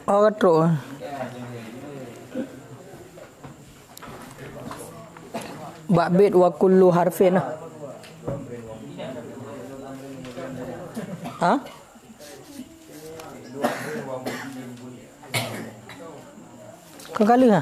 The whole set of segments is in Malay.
Oh ketruk. Ba'bid wa kullu harfin. Ha? Kau kali ha?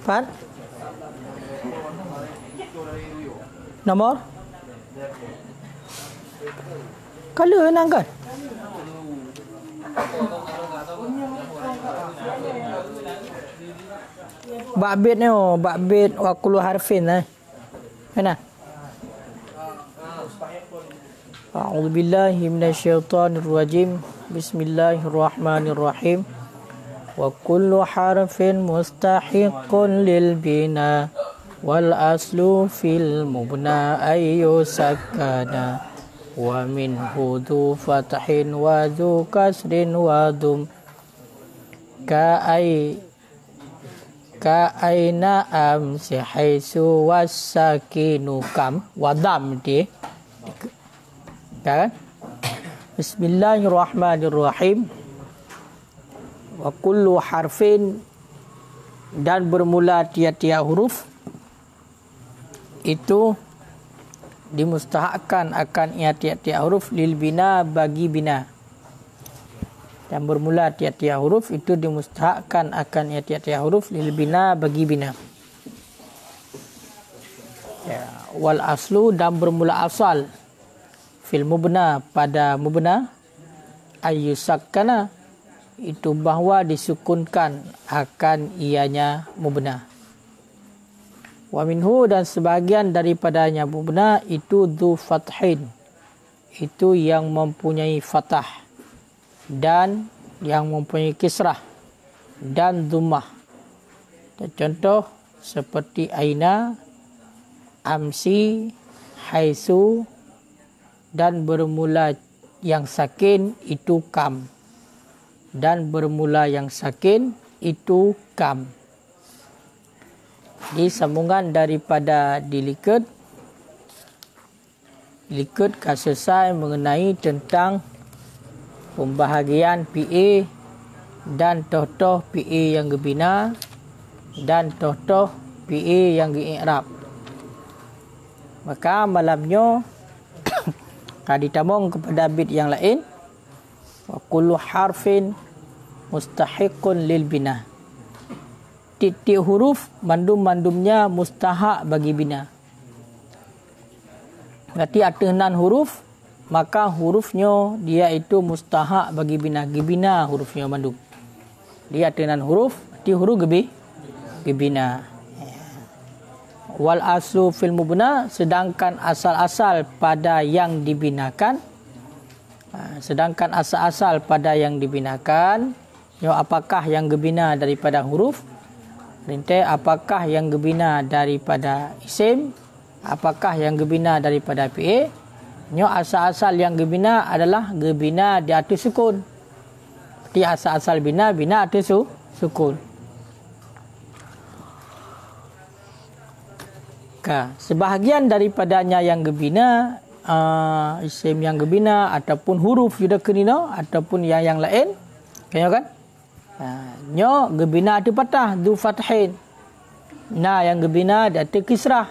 Faham? Nomor? Color enang kan? Ba'bid ni ba'bid wa kullu harfin Mana? A'udzu billahi minasyaitonir rajim. Bismillahirrahmanirrahim. Wa kullu harfin mustahiqun lil bina wal aslu fil mubna ayyu sakana wa minhu dhu fathin wa dhu kasrin wa dhum ka aina amsi haisu wasakinu kam wadam dia kan. Bismillahirrahmanirrahim. Wa kullu harfin, dan bermula tiap-tiap huruf itu dimustahakkan akan tiap-tiap huruf lil bina, bagi bina. Dan bermula tiap-tiap huruf itu dimustahakkan akan tiap-tiap huruf lil bina, bagi bina. Ya, wal aslu, dan bermula asal fil mubna, pada mubna ayyusakkana, itu bahawa disukunkan akan ianya mubna. Wa minhu, dan sebahagian daripadanya mubna itu dhu fathin, itu yang mempunyai fathah dan yang mempunyai kisrah dan dhammah. Contoh seperti aina, amsi, haisu, dan bermula yang sakin itu kam, dan bermula yang sakin itu kam. Di sambungan daripada dilikut selesai mengenai tentang pembahagian PA dan toh-toh PA yang gebina dan toh-toh PA yang ge-i'rab. Maka malamnya ditamung kepada bid yang lain. Wa kullu harfin mustahiqun lil bina. Titik huruf mandum-mandumnya mustahak bagi bina. Berarti ada 6 huruf, maka hurufnya dia itu mustahak bagi bina. Gebina hurufnya mandum. Dia ada 6 huruf, berarti huruf gebina. Wal aslu fil mubna, sedangkan asal-asal pada yang dibinakan. Sedangkan asal-asal pada yang dibinakan, apakah yang gebina daripada huruf? Rintai, apakah yang gebina daripada isim? Apakah yang gebina daripada PA? Asal-asal yang gebina adalah gebina di atas sukun. Jadi asal-asal bina atas sukun. Sebahagian daripadanya yang gebina, isim yang gebina ataupun huruf yuda kenina ataupun yang lain, kan? Nyo gebina ada patah, dhu fathin. Na yang gebina ada kisrah.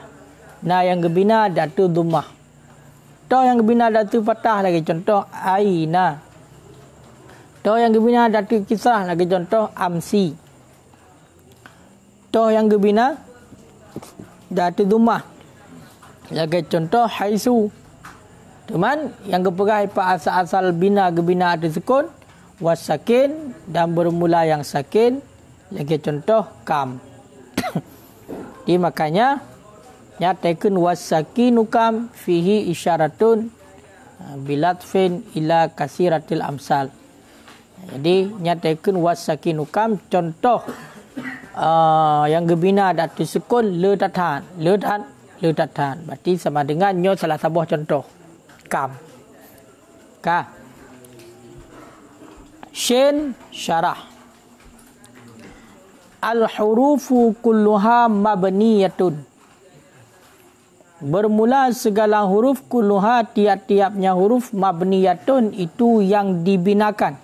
Na yang gebina ada dhammah. To yang gebina ada patah lagi, contoh aina. To yang gebina ada kisrah lagi, contoh amsi. To yang gebina datu dhammah lagi, contoh haisu. Teman yang keperai pa asal-asal bina gebina ada sukun wasakin, dan bermula yang sakin lagi, contoh kam. Di makanya nyatakan wasakinu kam fihi isyaratun bilatfin ila kasiratil amsal. Jadi nyatakan wasakinukam contoh yang gebina ada sukun le tathan. Berarti sama dengan nyo salah sebuah contoh. Kam. Ka. Shin syarah. Al-hurufu kulluha mabniyatun. Bermula segala huruf kulluha tiap-tiapnya huruf mabniyatun itu yang dibinakan.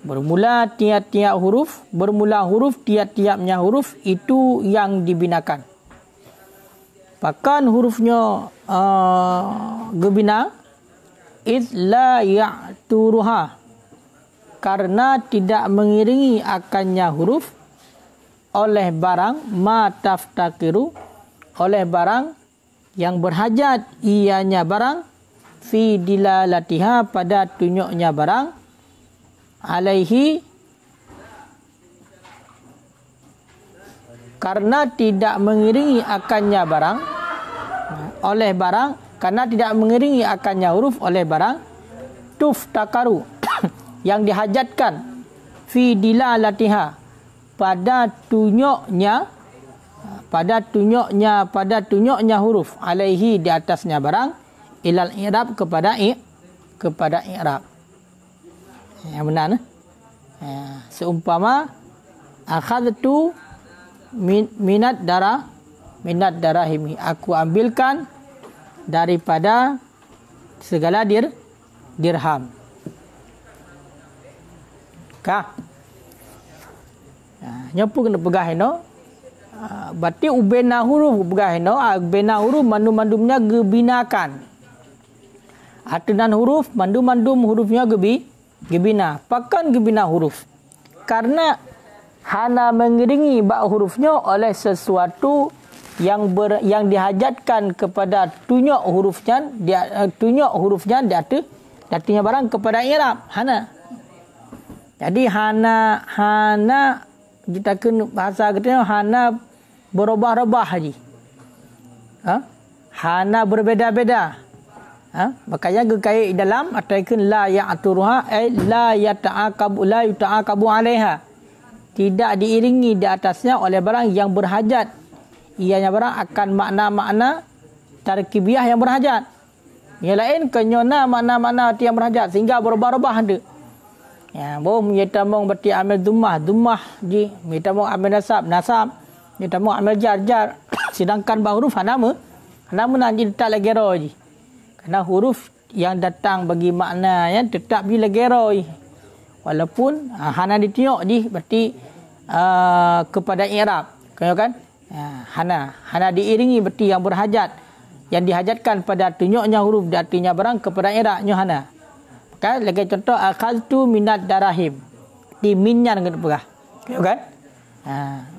Bermula huruf tiap-tiapnya huruf itu yang dibinakan. Bahkan hurufnya gebina id la ya'turuha, karena tidak mengiringi akannya huruf oleh barang ma taftakiru, oleh barang yang berhajat ianya barang fi dilalatiha, pada tunjuknya barang alaihi, karena tidak mengiringi akannya barang oleh barang, karena tidak mengiringi akannya huruf oleh barang tuftakaru yang dihajatkan fi dilalatiha, pada tunjuknya huruf alaihi, di atasnya barang, ilal i'rab, kepada i'rab. Yang benar. Seumpama akhadtu minat darahimi, aku ambilkan daripada segala dirham. Kah? Nyapu kena pegah no. Berarti ubena huruf pegah no. Ubena huruf mandum-mandumnya gebinakan. Atunan huruf mandum-mandum hurufnya gebina. Pakan gebina huruf. Karena hana mengiringi bak hurufnya oleh sesuatu yang dihajatkan kepada tunjuk hurufnya di atasnya barang kepada i'rab. Hana. Jadi hana kita kena bahasa kita hana berubah-ubah haji. Hana berbeza-beza. Makanya gekait dalam atakan la ya'turuha ay la yuta'aqabu 'alaiha. Tidak diiringi di atasnya oleh barang yang berhajat. Ianya barang akan makna-makna tarkibiyah yang berhajat. Yang lain kenyona makna-makna yang berhajat sehingga berubah-ubah ada. Ya, bom yetamong berarti amil dumah ji, yetamong amil nasab, yetamong amil jar. Sedangkan bang huruf hana nanti letak legero ji. Karena huruf yang datang bagi makna yang tetap di legero ji. Walaupun hana ditunjuk ji, berarti kepada i'rab. Kan? Hana diiringi berarti yang berhajat, yang dihajatkan pada tunjuknya huruf, artinya barang kepada i'rabnya hana. Kan lagi contoh akhadtu minat darahim. Di minyan kena pegah. Kan?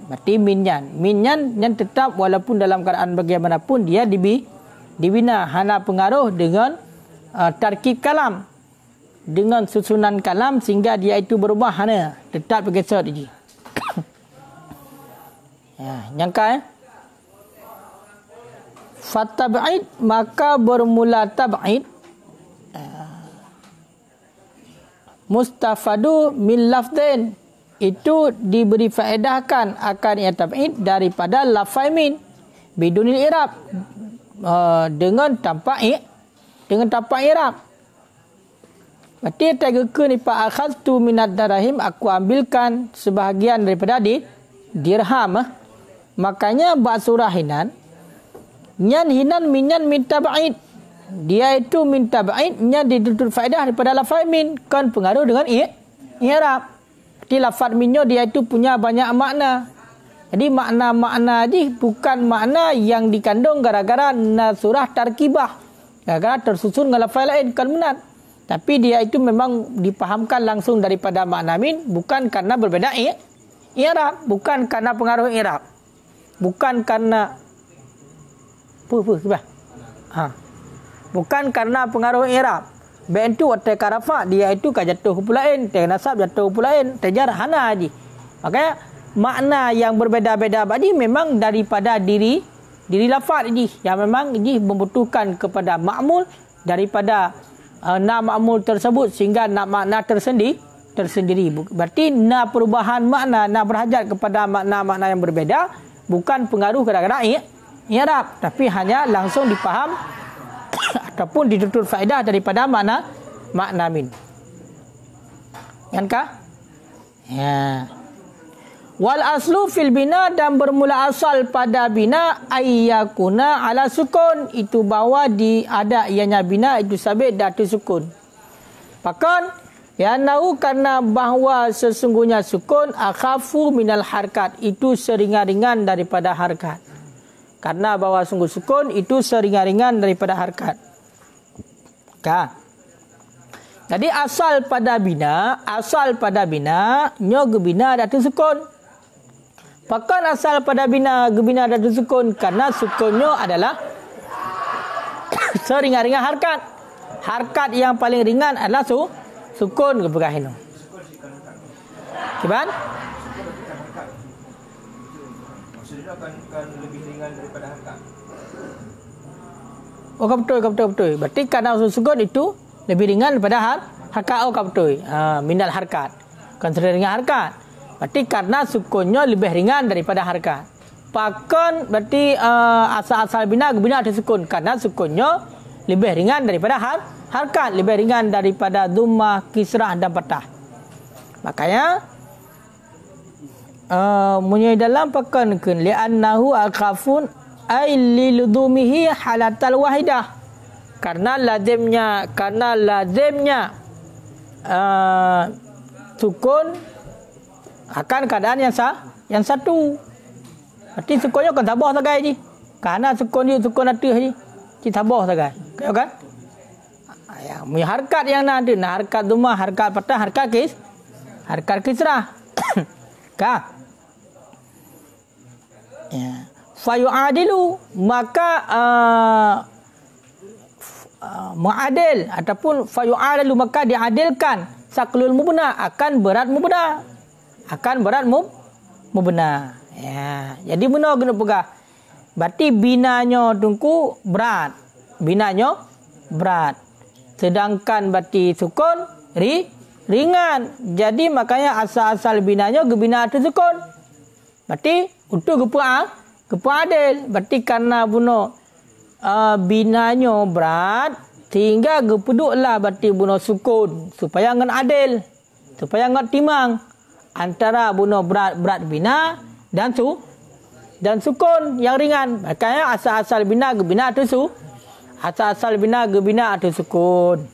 Berarti minyan yang tetap walaupun dalam keadaan bagaimanapun dia dibina, hana pengaruh dengan tarkib kalam, dengan susunan kalam sehingga dia itu berubah, hana tetap bergeser je. Nyangka fatab'id, maka bermula tab'id mustafadu min lafdin, itu diberi faedahkan akan ia tab'id daripada lafai min bidunil i'rab, dengan tanpa i'rab. Berarti tegaka ni pa akhadtu minad darahim, aku ambilkan sebahagian daripada dirham. Makanya bak surah hinan hinan minyan min tab'id, dia itu min tab'id nya ditutur faedah daripada lafaz min, kan pengaruh dengan i'rab. Jadi lafaz minnya dia itu punya banyak makna. Jadi makna-makna ni bukan makna yang dikandung gara-gara surah tarkibah, gara-gara tersusun dengan lafaz lain, kan benar. Tapi dia itu memang dipahamkan langsung daripada makna min, bukan karena berbeda i'rab, bukan karena pengaruh i'rab, bukan karena bukan karena pengaruh i'rab. Bentu atau karafa dia itu ka jatuh pulain, teh nasab jatuh pulain, tejar hana aji. Makanya makna yang berbeza-beza tadi memang daripada diri lafaz ini, yang memang ini membutuhkan kepada ma'mul daripada nak ma'mul tersebut, sehingga nak makna tersendiri. Berarti perubahan makna, berhajat kepada makna-makna yang berbeza, bukan pengaruh kadang-kadang i'rab, tapi hanya langsung dipaham ataupun ditutur faedah daripada makna min. Yankah? Ya. Wal aslu fil bina, dan bermula asal pada bina ayyakuna ala sukun, itu bahawa ada ianya bina itu sabit datu sukun. Bahkan yanahu, karena bahawa sesungguhnya sukun akhafu minal harkat, itu seringan-ringan daripada harkat. Karena bahawa sungguh sukun itu seringan-ringan daripada harkat. Jadi asal pada bina nyo gebina datu sukun. Bahkan asal pada bina gebina datu sukun, karena sukunnya adalah seringan-ringan harkat. Harkat yang paling ringan adalah sukun keberkahan. Kiban? Maksudnya akan lebih ringan daripada harkat. Oh, betul. Berarti karena sukun itu lebih ringan daripada harkat. Oh, betul. Minal harkat. Kan seringan harkat. Berarti karena sukunnya lebih ringan daripada harkat. Bahkan berarti asal-asal bina ada sukun, karena sukunnya lebih ringan daripada harkat, lebih ringan daripada dhammah, kisrah dan fathah. Makanya munyi dalam pakankeun li'annahu akhafun ay liludhumihi halatal wahidah. Karena lazimnya sukun akan keadaan yang satu. Berarti sukunnya kan tabah sagai je. Karena sukun atas je. Kita tabah sagai. Kan? Ya, harkat yang ada, harkat dhammah, harkat fathah, harkat kisrah. Kah? Ya. Fayu'adilu, maka mu'adil ataupun fayu'adilu, maka diadilkan saklul mubna, akan berat mubna. Ya, jadi benar kena pegah. Berarti binanya tungku berat. Sedangkan berarti sukun ringan. Jadi makanya asal-asal binanya gebina tu sukun. Berarti untuk gepa adil. Berarti karena bunuh binanya berat, sehingga gepeduklah berarti bunuh sukun supaya ngan adil, supaya ngan timang antara bunuh berat bina dan sukun yang ringan. Makanya asal-asal bina gebina tu asal-asal bina gebina tu sukun.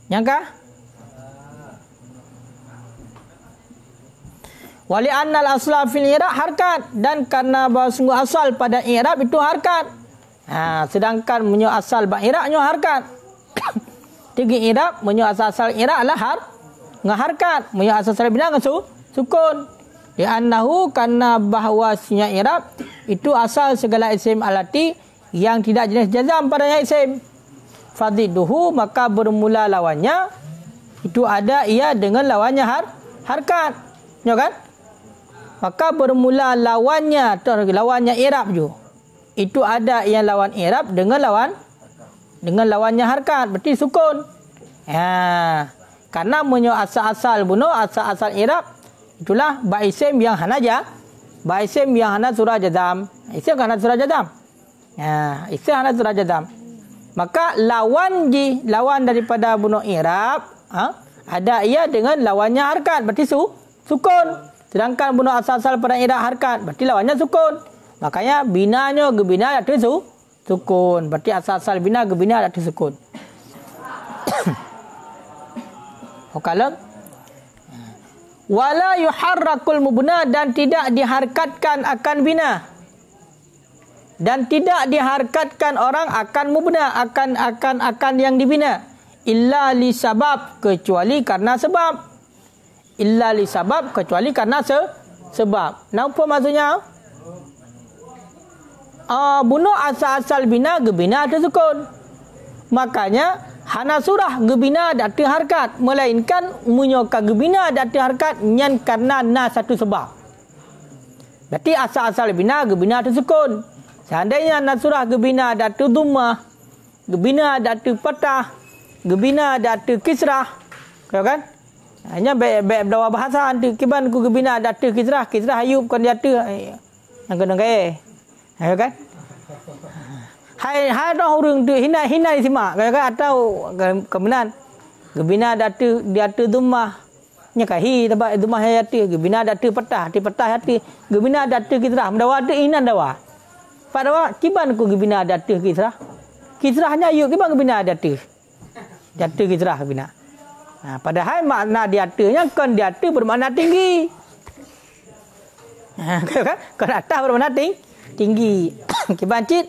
Nyangka? Wali annal asla fil i'rab harkat, dan karena bahawa sungguh asal pada i'rab itu harkat. Sedangkan menyo asal ba i'rabnya harkat. Tiga i'rab menyo asal i'rab adalah harkat, menyo asal bina dengan sukun. Li annahu, karena bahawasnya i'rab itu asal segala isim alati yang tidak jenis jazam padanya isim. Fadiduhu, maka bermula lawannya itu ada ia dengan lawannya harkat. Ya kan? Maka bermula lawannya i'rab juga. Itu ada yang lawan i'rab dengan lawannya harkat, berarti sukun. Karena menyo asal-asal i'rab itulah ba isim yang hana surah jazam. Isim hana surah jazam. Isim hana surah jazam. Maka lawan daripada bunuh i'rab ada ia dengan lawannya harkat, berarti sukun. Sedangkan bunuh asal-asal pada i'rab harkat, berarti lawannya sukun. Makanya binanya gebina ada sukun. Berarti asal-asal bina gebina ada sukun. Okalam. Wala yuharrakul mubna, dan tidak diharkatkan akan bina. Dan tidak diharkatkan orang akan mubna, akan yang dibina. Illa li sabab, kecuali karena sebab. Illa li sabab, kecuali karena sebab. Nampak maksudnya? Bunuh asal-asal bina gebina ada sukun. Makanya hana surah gebina ada harkat, melainkan munyoka gebina ada harkat nyan karena satu sebab. Berarti asal-asal bina gebina ada sukun. Seandainya surah gebina ada dhammah, gebina ada fathah, gebina datu kisrah. Kau kan? Hanya baik dawa bahasa antu kiban ku gebina datu kisrah ayub kan datu. Yang kena gaya. Kau kan? Hai dah orang tu hina di simak. Kau kan atau kebenan. Gebina datu dumah. Nyakahi tempat dumah hayati gebina datu petah hati. Gebina datu kisrah mendawa tu inan dawa. Pada kiban ku gebina datu kisrah. Kisrahnya ayub kiban gebina datu. Datu kisrah gebina. Nah, padahal makna diatanya kan diatu bermakna tinggi. Kan atas bermakna tinggi. Kibancit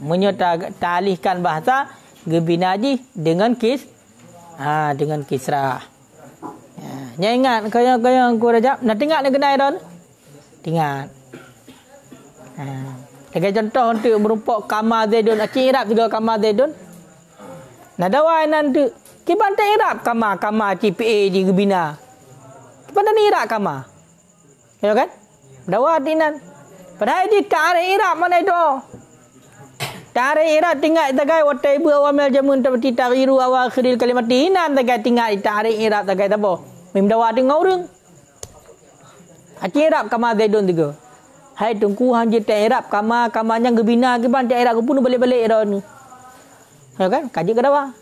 menyalihkan bahasa gebinaji dengan dengan kisrah. Nya ingat kaya aku Rajab nak tengok ni kenai don. Ingat. Sebagai contoh untuk merupak kama Zaidun, Acik Irab juga kama Zaidun. Nah dawai nanti kiban tak Irab kama CPA di gebina. Kiban tak Irab kama. Ya kan? Dawa tinan. Padahal di tarik Irab mana itu? Tarik Irab tinggal tagai watai bu awamil jamun seperti tariru awal akhiril kalimat hinan tagai tinggal tarik Irab tagai tapo. Mim dawa tinggal orang. Acik Irab kama Zaidun juga. Hai tungku hanje tak Irab kamanya gebina kiban tak Irab pun balik-balik dah ni. Ya kan? Kaji ke dawa.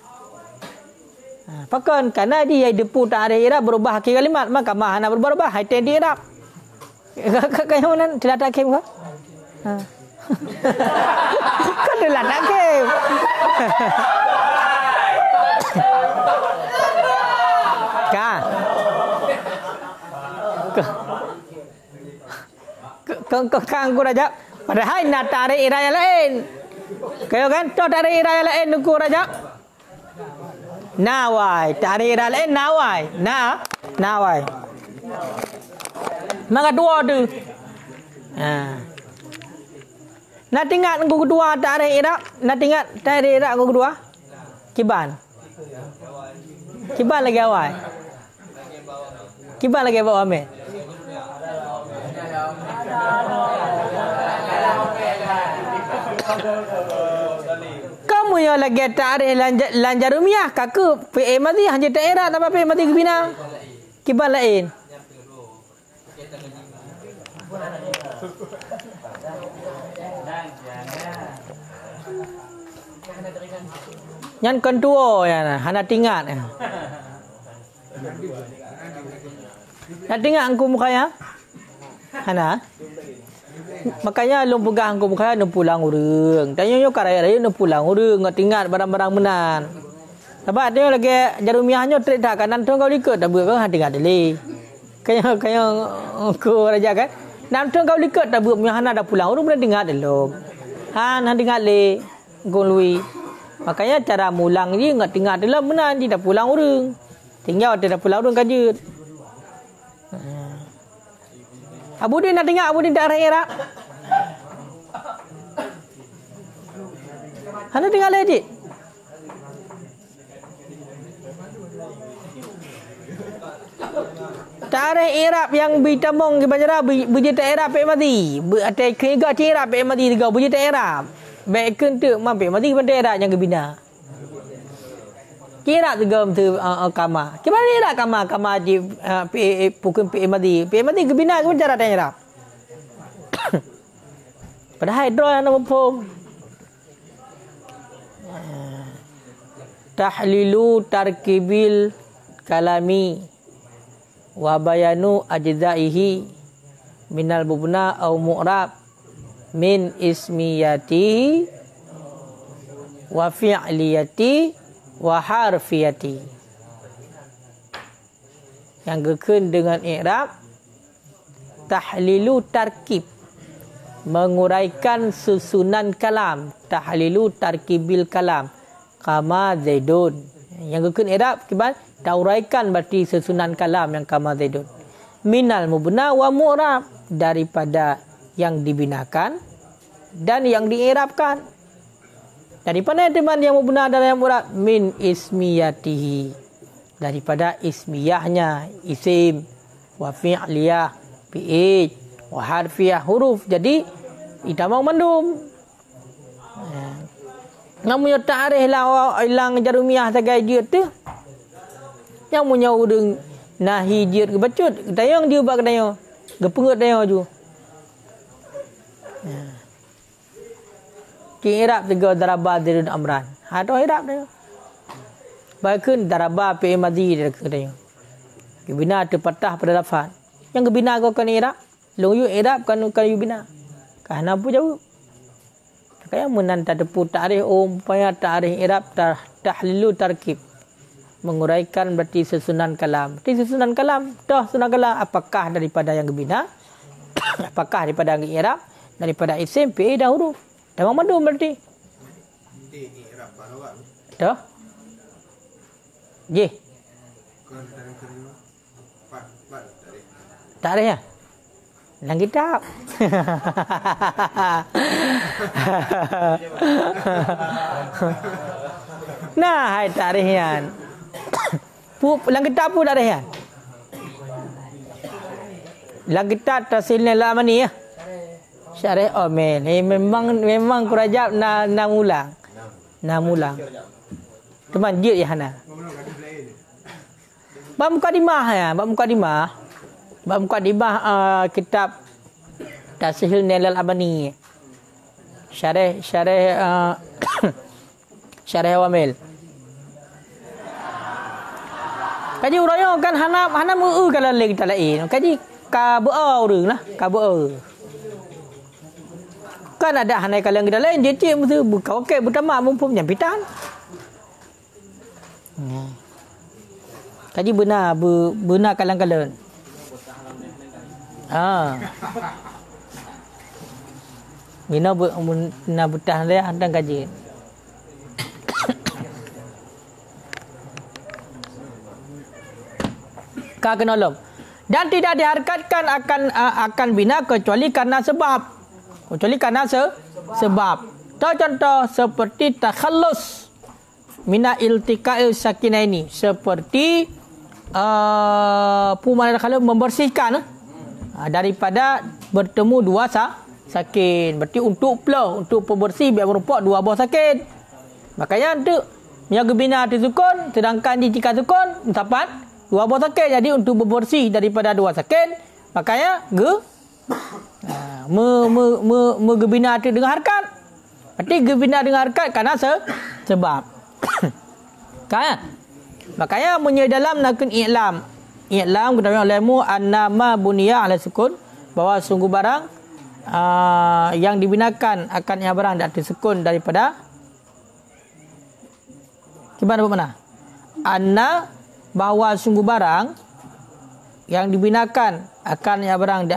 Pakan karena dia depu tarik Irab berubah akhir kalimat maka mahana berubah hai ten di Irab. Kayak mana tidak tak kem ke? Kan tidak tak kem. Kah? Kang ku Rajab. Padahal nak tarik Irab yang lain. Kau kan? Toh tarik Irab yang lain ku Rajab. Nawai, tarik Irab lain nawai. Nawai. Maka dua tu. Nak tinggal ku kedua tarik Irab, nak tinggal tarik Irab ku kedua. Kiban. Kiban lagi awal. Kiban lagi bawah ambil. Kamu yang lagi tarik lanjarumiah kaku PA mati hanya daerah tanpa PA mati gebina. Kiban lain. Yang kedua ya, hana tinggal. Nak tinggal angku mukanya? Hana? Makanya lu pegang angku mukanya nu pulang urang. Tanya yo karaya nu pulang urang, ngat tinggal barang-barang menan. Sebab dia lagi jarumiahnya trik dah kanan tu kau likut dah buat kau tinggal deli. Kayak angku raja kan? Nam tu kau likut dah buat hana dah pulang urang boleh tinggal dulu. Han tinggal le golui. Makanya cara mulang ni ngat tinggal dalam menan dia dah pulang urang. Tinggal dia dah pulang urang kajut. Abu Din nak tengok Abu Din tak raya. Hana tinggal lagi. Tarik Irab yang bitamong ke Banjara buji tak Irab pe mati. Ada kega Irab pe mati tiga buji tak Irab. Baik kentuk mampe mati pada Irab yang kebina. Kira juga tu kama. Kemana Irab kama di pukul pe mati kebina ke Banjara tak Irab. Padahal draw yang nama pom. Tahlilu tarkibil kalami wa bayanu ajzaihi minal mubna au mu'rab min ismiyati wa fi'liyati wa harfiyati. Yang gekun dengan i'rab tahlilu tarkib, menguraikan susunan kalam. Tahlilu tarkibil kalam kama Zaidun. Yang gekun i'rab kiban tauraikan berarti susunan kalam yang kama Zaidun. Minal mubna wa mu'rab, daripada yang dibinakan dan yang di'irabkan. Daripada teman yang mubna dan yang mu'rab, min ismiyatihi, daripada ismiyahnya, isim, wa fi'liyah, fi'il, wa harfiyah, huruf. Jadi itamang mandum. Namanya ta'arih lah ilang jarumiyah tagai dia tu. Yang punya udeng nahi dia ke bacut. Kedayang dia buat kedayang. Gepengut dayang ju. Ki irab tiga daraba dirud amran. Ha tu irab dia. Baikun daraba pe madi dia kedayang. Gebina tu patah pada lafaz. Yang gebina kau kan irab. Long yu irab kan yu bina. Kahna pu jauh. Kaya menanta tepu ta'rif umpaya ta'rif irab tahlilu tarkib. Menguraikan berarti susunan kalam. Berarti susunan kalam, dah susunan kalam apakah daripada yang gebina? Apakah daripada yang i'rab? Daripada isim, fi'il dan huruf. Tamam madu berarti. Dah? Ye. Ta'rif ya? Dalam kitab. Nah, hai ta'rifan. Dalam kitab pun ta'rifan. Dalam kitab tasilnya lah mana ya? Syarih Omel. Memang kurajab nak ulang. Nak ulang. Teman jid ya hana. Bab mukadimah ya, bab mukadimah. Bab mukadimah kitab Tasihul Nailal Abani. Syarih Syarih Awamil. Kaji urang kan hana meu kalau lagi tak lain. Kaji ka beau urang lah, ka beau. Kan ada hana kalau kita lain dia cik mesti buka okey bertama mumpung nyampitan. Kaji benar kalang-kalang. Mina betah dia hantar kaji. Kenolong dan tidak diharkatkan akan bina kecuali karena sebab. Contoh seperti takhallus mina iltiqa'il sakinaini, seperti membersihkan daripada bertemu dua sakin. Berarti untuk pembersih biar merupakan dua buah sakin. Makanya untuk menjaga bina hati sukun, sedangkan jika sukun dapat dua buah sakin. Jadi untuk bersih daripada dua sakin, makanya gebina hati dengan harkat. Berarti gebina dengan harkat karena sebab. Kan? Makanya dalam nakun i'lam kita ilmu annama buniya ala sukun, bahwa sungguh barang yang dibinakan akan yang barang di sukun daripada gimana bermakna? Anna bahwa sungguh barang yang dibinakan akan yang barang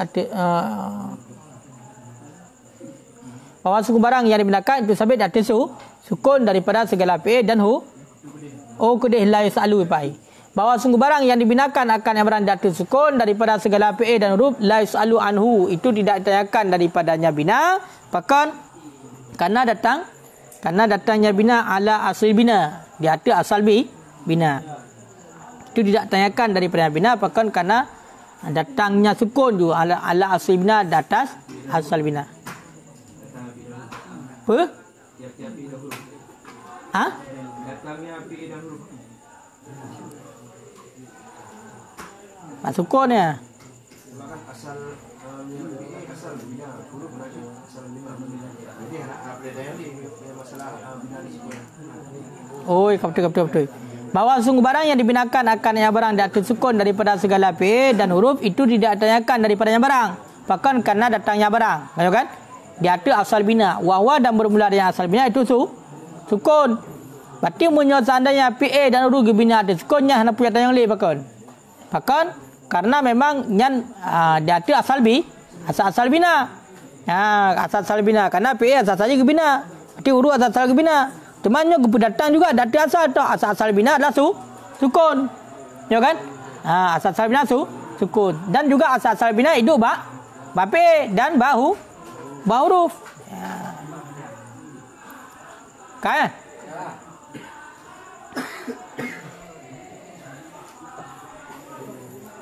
bahwa sungguh barang yang dibinakan itu sabit di atas sukun daripada segala fi'il dan kudih la yusalu pai. Bahwa sungguh barang yang dibinakan akan yang barang di atas sukun daripada segala fi'il dan huruf la yusalu anhu, itu tidak ditanyakan daripadanya bina, bahkan karena datangnya bina ala asal bina, di atas asal bina. Itu tidak tanyakan daripada bina, bahkan karena datangnya sukun juga ala asal bina di atas asal bina. Apa? Datangnya fi'il dan huruf. Sukun ya. Asal bina huruf berarti asal bina. Jadi ada masalah bina di situ. Oh, betul. Bahwa sungguh barang yang dibinakan akan yang barang di atas sukun daripada segala fi'il dan huruf itu tidak ditanyakan daripadanya barang, bahkan karena datangnya barang. Maksud kan? Di atas asal bina. Wahwa dan bermula dengan asal bina itu sukun. Berarti seandainya fi'il dan huruf bina atas sukunnya hanya punya tanya yang lain bahkan karena memang yang di atas asal bina. Asal bina karena fi'il asal saja bina. Berarti huruf asal bina. Temannya datang juga dari asal tu asal bina adalah sukun. Ya kan? Asal bina sukun. Dan juga asal bina hidup fi'il dan huruf. Kan?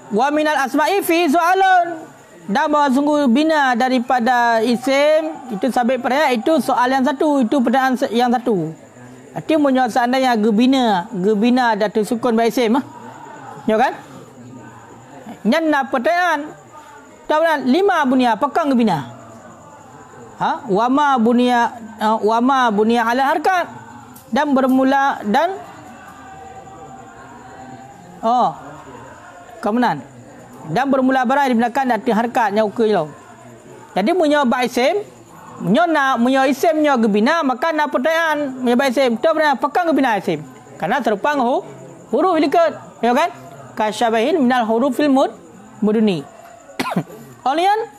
Wa minal asma'i fi soalun, dan bahawa sungguh bina daripada isim itu sabit pertanyaan, itu soal yang satu, itu pertanyaan yang satu. Arti munyo seandainya gebina ada sukun ba isim ya kan? Nyan na pertanyaan. Tahu lima bunia pakang gebina. Wama bunia ala harkat dan bermula dan kemudian dan bermula barang dibinakan dari harkatnya ukil. Jadi munyo ba isim, munyo isim nyo gebina maka na pertanyaan munyo ba isim tu benar pakang gebina isim. Karena serupa huruf likat, ya kan? Kasyabahin minal hurufil muduni. Olian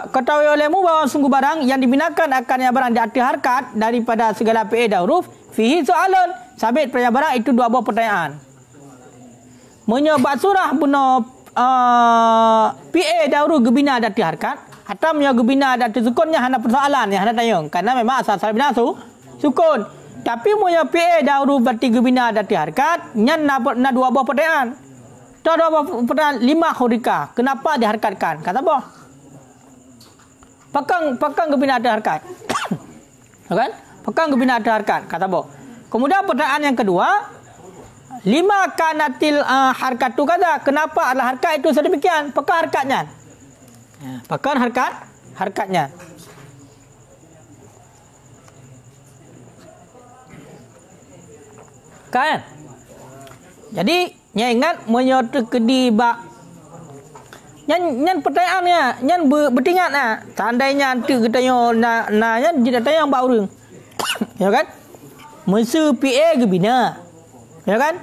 ketahui olehmu bahawa sungguh barang yang dibinakan akannya barang di arti harkat daripada segala fi'il dan huruf fihi soalun sabit pada barang itu dua buah pertanyaan. Menyebab surah buno fi'il dan huruf gebina di arti harkat atau menyebab gebina di arti sukunnya hanya persoalan yang hanya tayung karena memang asal bina sukun. Tapi menyebab fi'il dan huruf berarti gebina di arti harkat nya dua buah pertanyaan. Dua buah pertanyaan lima hurika. Kenapa diharkatkan? Kata apa? Pakang gebina ada harkat. Kan? Pakang gebina ada harkat. Kata apa? Kemudian pertanyaan yang kedua, lima kanatil harkat tu kata. Kenapa adalah harkat itu sedemikian? Pakang harkatnya. Pakang harkatnya. Kan? Jadi, ingat menyotek kedi bak Nyan pertanyaannya, nyan bertingat nah. Seandainya nanti kita nyan dia tanya yang baru. Ya kan? Mesu PA gebina. Ya kan?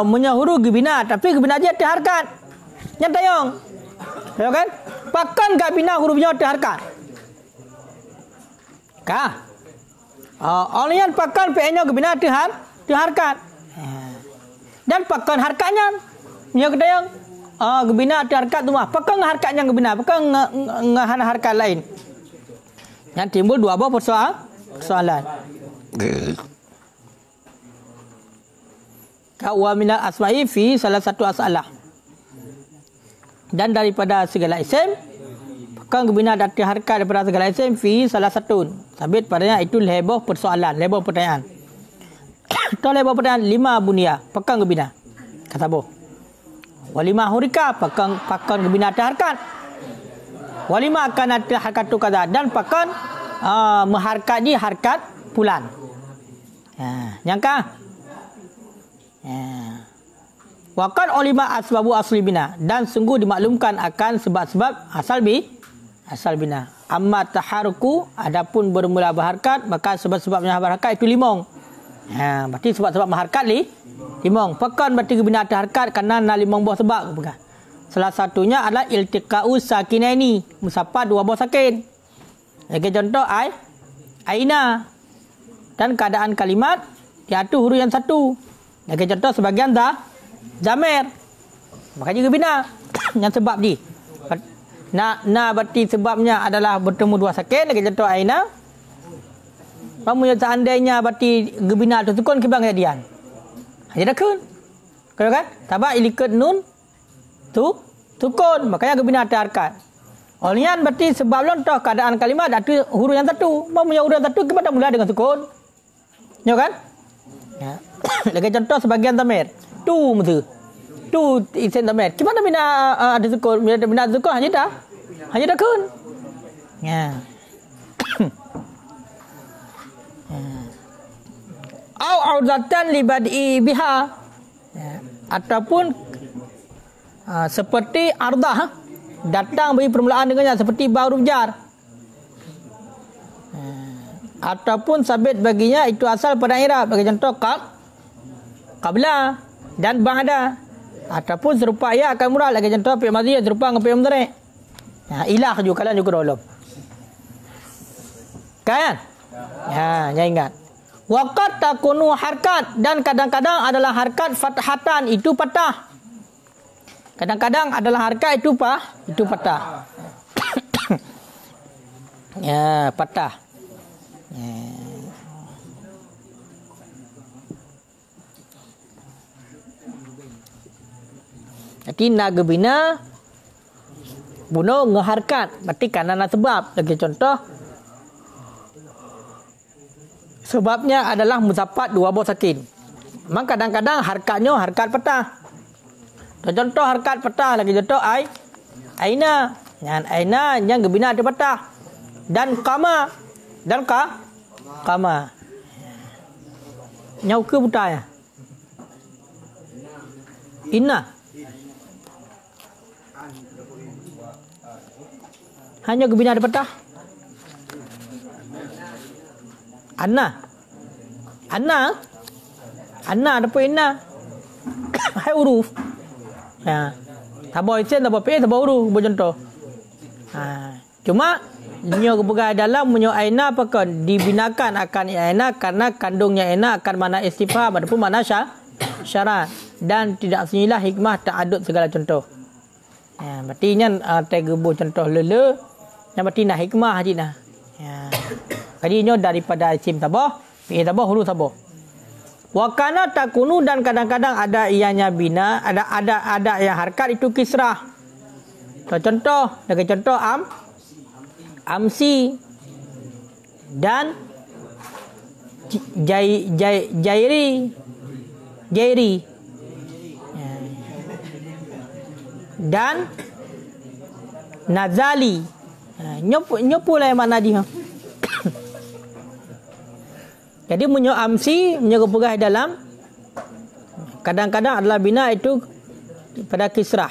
Menyahuru gebina, tapi gebina aja diharkat. Nyan tayong. Ya kan? Pakan gebina hurufnya diharkat. Kah? Olian pakan PA-nya gebina diharkat. Dan pakan harkatnya. Ya ketayong. Gebina ada harkat tu mah. Pakang harkatnya gebina, pakang ngahana harkat lain. Yang timbul dua buah persoalan. Wa minal asma'i fi salah satu asalah. Dan daripada segala isim, pakang gebina ada harkat daripada segala isim fi salah satu. Sabit padanya itu lebih persoalan, lebih pertanyaan. Atau lebih pertanyaan lima bunia, pakang gebina. Kata boh. Walima hurika pakang gebina ada harkat. Walima akan ada harkat tu kata dan pakang mengharkat di harkat pulan. Nyangka? Wakan olima asbabu asli bina dan sungguh dimaklumkan akan sebab-sebab asal bina. Amma taharuku adapun bermula berharkat maka sebab-sebabnya berharkat itu limong. Berarti sebab-sebab berharkat limong. Pekan berarti gebina ada harkat kerana limong buah sebab. Salah satunya adalah iltiqa'u sakinaini. Musafat dua buah sakin. Sebagai contoh aina. Dan keadaan kalimat iaitu huruf yang satu. Sebagai contoh sebagian zamir. Makanya gebina. Yang sebab di. Berarti sebabnya adalah bertemu dua sakin. Sebagai contoh aina. Pamunya seandainya berarti gebina atau sukun kibang kejadian. Hanya dah kun. Kalau kan? Tabak ilikat nun sukun. Makanya gebina ada harkat. Olian berarti sebab lontoh keadaan kalimat ada huruf yang satu. Pamunya huruf yang satu kita mula dengan sukun. Ya kan? Ya. Lagi contoh sebagian tamir. Tu mesti. Tu isim tamir. Gimana bina ada sukun? Bina sukun hanya dah kun. Ya. Audatan libadi biha ataupun seperti ardah datang bagi permulaan dengannya seperti baru jar ataupun sabit baginya itu asal pada i'rab bagi contoh qabla dan ba'da ataupun serupa ya akan murad lagi contoh fi'il madhi serupa dengan fi'il mudhari. Ilah juga kalian juga ulum kan ya ingat. Waqad takunu harkat dan kadang-kadang adalah harkat fathatan itu patah. Kadang-kadang adalah harkat itu patah. Ya, patah. Ya. Jadi nagebina bunuh ngeharkat berarti karena sebab. Lagi contoh Sebabnya adalah muzaffat dua buah sakin. Memang kadang-kadang harkatnya harkat petah. Contoh harkat petah lagi contoh aina. Yang aina yang gebina ada petah. Dan kama. Dan kama. Nyau ke petah ya? Inna. Hanya gebina ada petah. Anna ada pun inna. Hai huruf. Ya. Tabah isen, tabah pe, tabah huruf bercontoh. Cuma nyo kepegai dalam menyo aina apakah dibinakan akan aina karena kandungnya aina akan mana istifham ataupun mana syarat dan tidak senyilah hikmah ta'adud segala contoh. Ya, berarti nya tegebuh contoh lele yang berarti nak hikmah haji nah. Ya. Jadi nyo daripada isim tabah, fi'il tabah, huruf tabah. Wa kana takunu dan kadang-kadang ada ianya bina, ada yang harkat itu kisrah. Contoh, amsi dan jairi dan nazali. Nyopu lah yang mana dia. Jadi menyo amsi, menyo kepegah dalam kadang-kadang adalah bina itu pada kisrah.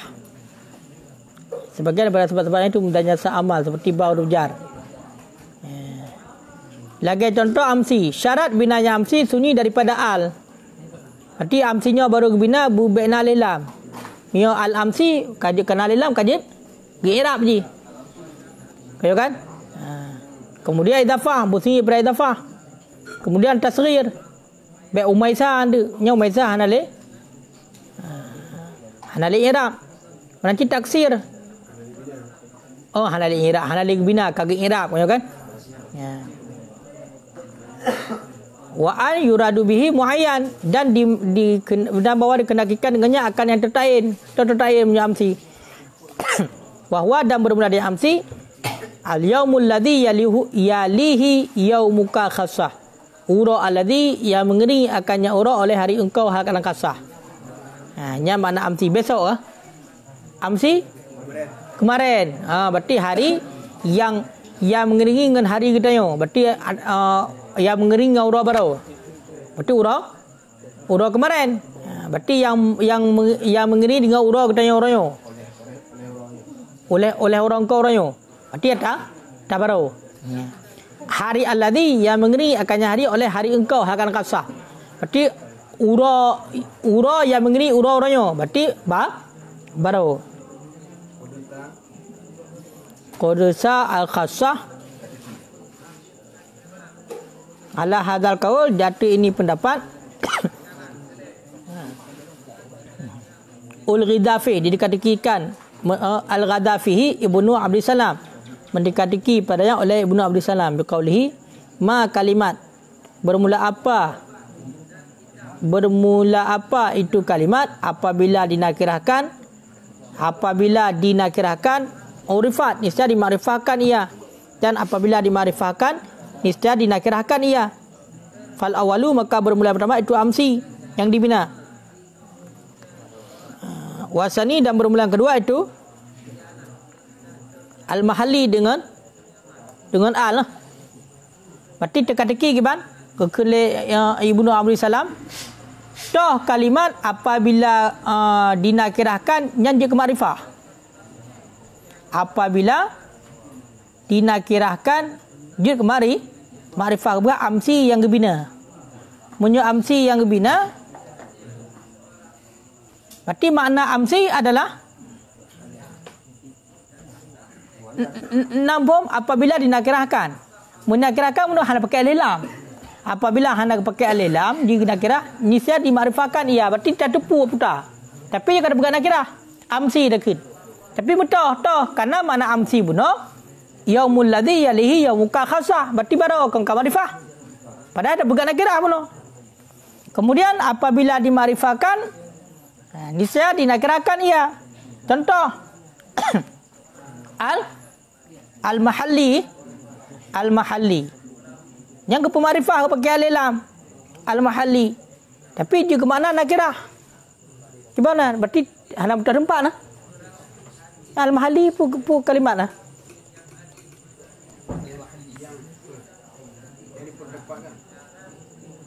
Sebagian daripada sebab-sebabnya itu mudahnya amal seperti ba huruf jar. Lagi contoh amsi, syarat binanya amsi sunyi daripada al. Berarti amsinya baru bina bubena lilam. Mio al amsi kajib kena lilam kajib i'rab ji. Kayo kan? Kemudian idafah, bunyi ber idafah. Kemudian tasghir. Ba umaisah anda, nya umaisah hanale. Hanale i'rab. Nanti taksir. Oh, hanale i'rab, hanale bina kagak i'rab, kan? Ya. Wa an yuradu bihi muayyan dan dan bahwa dikenakikan dengannya akan yang tertain punya amsi. Wa huwa dan bermula dari amsi al yaumul ladzi yalihi yaumuka khassah. Ura alladhi yang mengeri akannya ura oleh hari engkau akan kasah. Nya mana amsi besok amsi kemarin. Berarti hari yang mengeringi dengan hari kita yo. Berarti yang mengeringi dengan ura baru. Berarti ura kemarin. Berarti yang mengeringi dengan ura kita yo orang yo. Oleh orang kau orang yo. Berarti tak baru. Hari alladhi yang mengeri akannya hari oleh hari engkau akan kasah. Berarti ura yang mengeri ura orangnya. Berarti baru. Qudsa al-khasah ala hadzal qaul jatuh ini pendapat Ul-Ghadafi didikatikan Al-Ghadafihi Ibnu Abdul Salam mendikatiki padanya oleh Ibnu Abdul Salam biqaulihi ma kalimat bermula apa itu kalimat apabila dinakirahkan urifat niscaya dimakrifahkan ia dan apabila dimakrifahkan niscaya dinakirahkan ia fal awalu maka bermula pertama itu amsi yang dibina wasani dan bermula yang kedua itu al-mahalli dengan al. Berarti teka-teki gimana? Kekele Ibnu Abdul Salam. Toh kalimat apabila dinakirahkan yang dia ke makrifah. Apabila dinakirahkan dia ke makrifah bukan amsi yang gebina. Munyo amsi yang gebina. Berarti makna amsi adalah nambom apabila dinakirahkan. Menakirahkan menurut hana pakai alilam. Apabila hana pakai alilam dinakirah niscaya dimakrifahkan ia berarti tak tepu putar. Tapi dia kata bukan nakirah. Amsi dekat. Tapi betul karena mana amsi buno yaumul ladzi yalihi yaumuka khassah berarti baru akan makrifah. Padahal tak bukan nakirah buno. Kemudian apabila dimakrifahkan niscaya dinakirahkan ia. Contoh al-mahalli Yang ke pemarifah pakai alif lam. Al-mahalli. Tapi juga makna nakirah. Gimana? Berarti hanya betul tempat nah. Al-mahalli pu kalimat nah.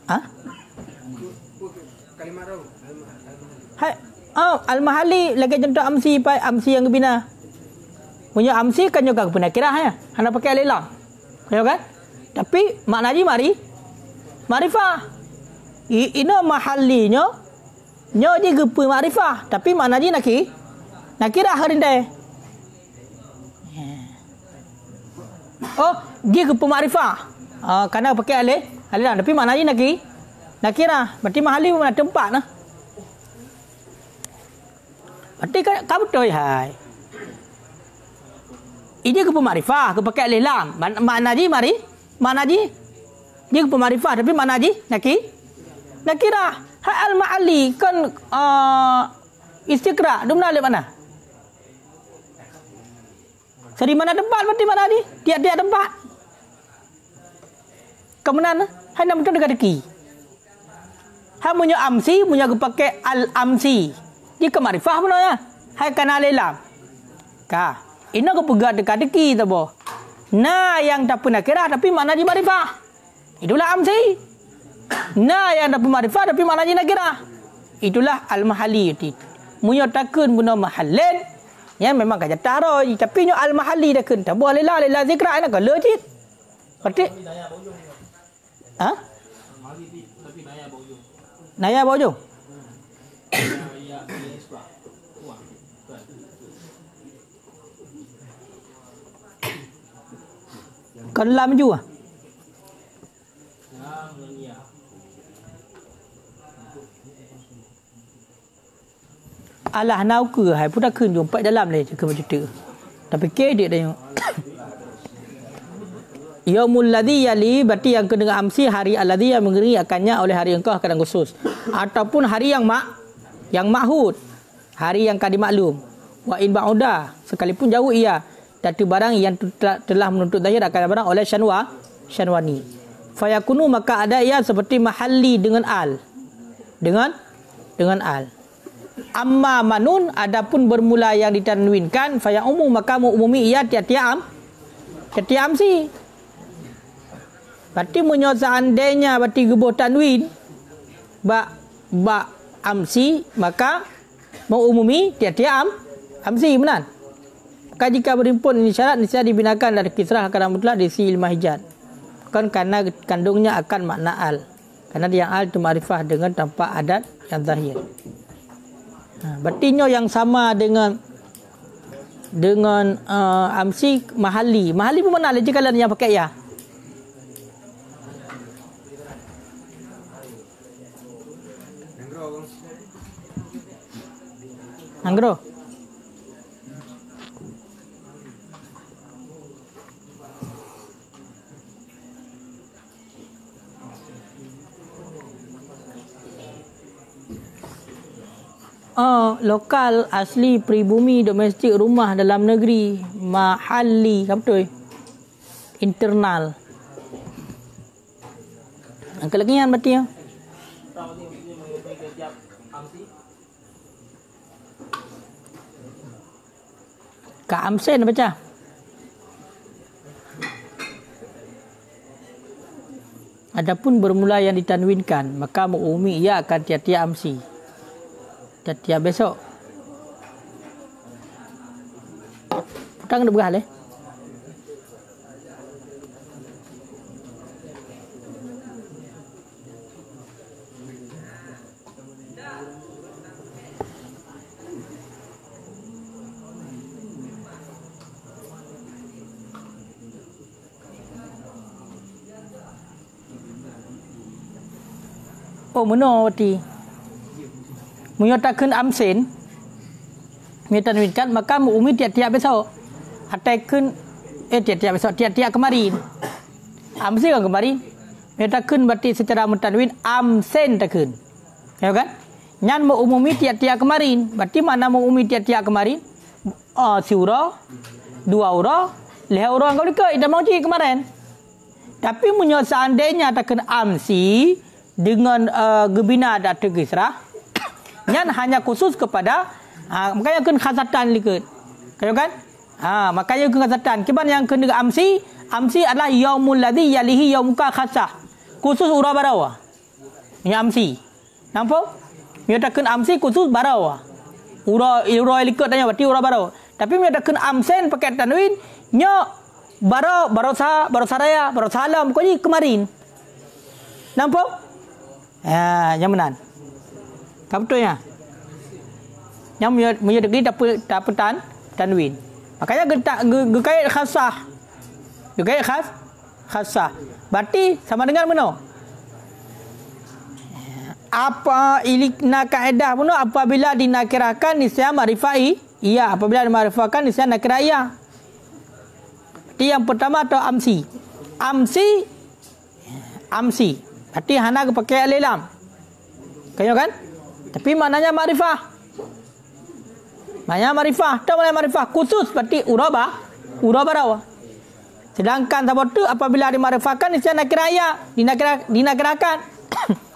Hah? Kalimat tu. Hai, al-mahalli lagi contoh amsi yang bina. Punya amsi kan juga penakirah ya. Hanya pakai alif lam. Ya kan? Tapi maknanya marifah. Ini mahallinya nyo je gepe marifah, tapi maknanya nakirah harinde. Oh, dia gepe marifah. Karena pakai alif lam, tapi maknanya nakirah. Berarti mahalli mana tempat nah. Berarti kan betul hai. Ini gepe marifah, pakai alif lam. Maknanya dia gepe marifah, tapi maknanya nakirah. Hal al-ma'ali kan istiqra. Dia mana alif mana? Dari mana tempat berarti mana ni? Tiap-tiap tempat. Kemudian hai nak betul dekat deki. Hai punya amsi, punya pakai al-amsi. Dia ke marifah mana ya? Hai kan alif lam. Ka. Ini ke pegat dekat deki tu boh. Nah yang tak pernah kira tapi mana di marifah. Itulah amsi. Nah yang dapat marifah tapi maknanya nakirah. Itulah al-mahalli itu. Munyo takun guna mahallin. Ya memang kan jatah roh. Tapi nyo al-mahalli dah kun. Tak boleh lah zikra nak legit. Berarti ha? Naya bau ujung. Kan lam juga. Alah nau ke hai pun dah kun jumpa dalam ni ke macam tu. Tapi ke dia dah. Yaumul ladzi yali berarti yang kena dengan amsi hari alladzi yang mengeri akannya oleh hari engkau kadang khusus ataupun hari yang mahud, hari yang kadi maklum. Wa in ba'uda sekalipun jauh ia datu barang yang telah menuntut zahir akan barang oleh syanwani. Fayakunu maka ada ia seperti mahalli dengan al. Dengan al. Amma manun adapun bermula yang ditanwinkan faya umum maka umumi ia tiap-tiap amsi. Berarti munyo seandainya berarti gebuh tanwin ba amsi maka umumi tiap-tiap amsi benar. Maka jika berimpun ini syarat niscaya dibinakan dari kisrah kadang mutlak di si ilmah hijat. Kan karena kandungnya akan makna al. Karena yang al itu ma'rifah dengan tanpa adat yang zahir. Berarti yang sama dengan amsi mahalli. Mahalli pun mana lagi kalau yang pakai ya? Anggro. Lokal, asli, pribumi, domestik, rumah, dalam negeri, mahalli, apa betul? Internal. Kelebihan berarti ya. Ka amsen baca. Adapun bermula yang ditanwinkan, maka mu'umi ia akan tiap-tiap amsi. Tiap besok. Petang ada berhal Oh, mana berarti? Menyatakan amsen, menyatakan maka mu'umi tiap-tiap besok. Atakan tiap-tiap besok, tiap-tiap kemarin. Amsen kan kemarin. Menyatakan berarti secara mentanwin amsen takun. Ya kan? Nyan mu'umumi tiap-tiap kemarin. Berarti mana mu'umi tiap-tiap kemarin? Si ura, dua ura, leha ura kau dekat ida mau cik kemarin. Tapi punya seandainya takkan amsi dengan gebina ada kisrah, nyan hanya khusus kepada makanya kan khasatan likut. Kan? Makanya kan khasatan. Kiban yang kena amsi adalah yaumul ladzi yalihi yaumuka khasah. Khusus ura barawa. Nya amsi. Nampak? Menyatakan amsi khusus barawa. Ura likut tanya berarti ura barawa. Tapi menyatakan amsen pakai tanwin nya baro saraya, baro salam pokoknya kemarin. Nampak? Yang benar. Tak betul ya? Yang menyatakan dapat tanwin. Makanya gekait khasah. Gekait khasah. Berarti sama dengan mana? Apa ilikna kaedah pun apabila dinakirahkan nisya ma'rifai, iya, apabila dimakrifahkan nisya nakirah iya. Berarti yang pertama atau amsi. Amsi. Berarti hana pakai alilam. Kayo kan? Tapi maknanya ma'rifah. Maknanya ma'rifah. Tak boleh ma'rifah khusus berarti uraba rawa. Sedangkan sabot tu apabila dimakrifahkan nisya nakirah iya, dinakirahkan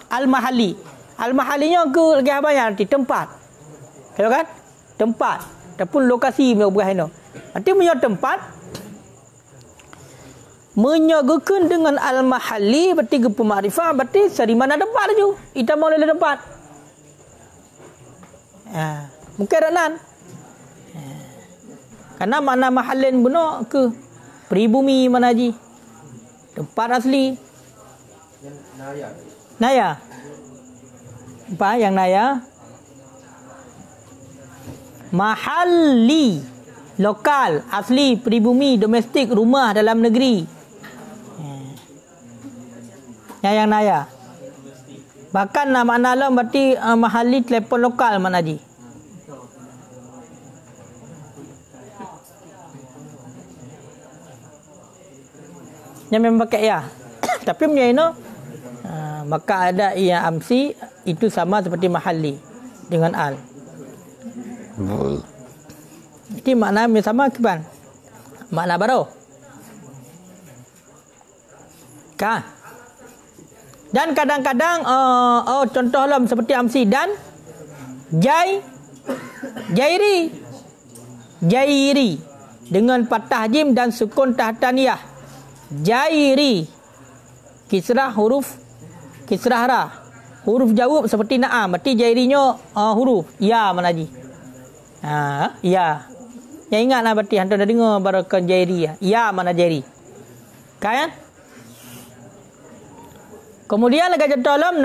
al-mahalli. Al-mahallinya ke lagi apa yang di tempat. Tahu kan? Tempat. Ataupun lokasi berhena. Nanti punya tempat menyagakan dengan al-mahalli berarti ke pemarifah berarti dari mana tempat tu? Kita mau le tempat. Mungkin ranan. Karena mana mahallin benar ke pribumi mana ji? Tempat asli. Naya. Apa yang naya? Mahalli, lokal, asli, pribumi, domestik, rumah dalam negeri. Yang naya. Bahkan makna alam berarti mahalli telefon lokal mana ji? Yang memang pakai ya. Tapi punya ini maka ada ia amsi itu sama seperti mahalli dengan al. Jadi makna sama kan? Makna baru. Kan? Dan kadang-kadang contoh lah seperti amsi dan jairi dengan fathah jim dan sukun tahtaniyah. Jairi kisrah huruf kisrah ra. Huruf jawab seperti na'am. Berarti jairinya huruf ya mana ji? Ya. Yang ingatlah berarti hantar dah dengar barakan jairi ya. Ya mana jairi? Kan? Kemudian lagi contoh dalam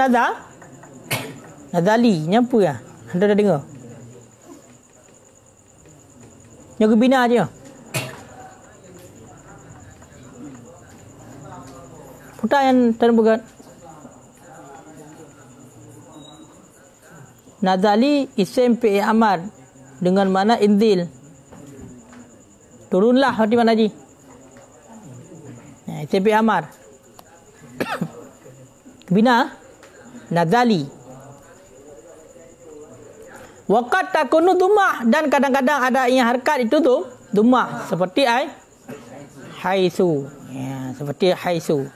nazali nyapa ya? Hantar dah dengar. Yang bina aja. Putar yang terbuka. Nazali isim fi'il amar dengan mana inzil. Turunlah di mana ji? Isim fi'il amar. Bina nazali. Waqad takunu dhammah dan kadang-kadang ada yang harkat itu tu dhammah seperti haitsu. Ya, seperti haitsu.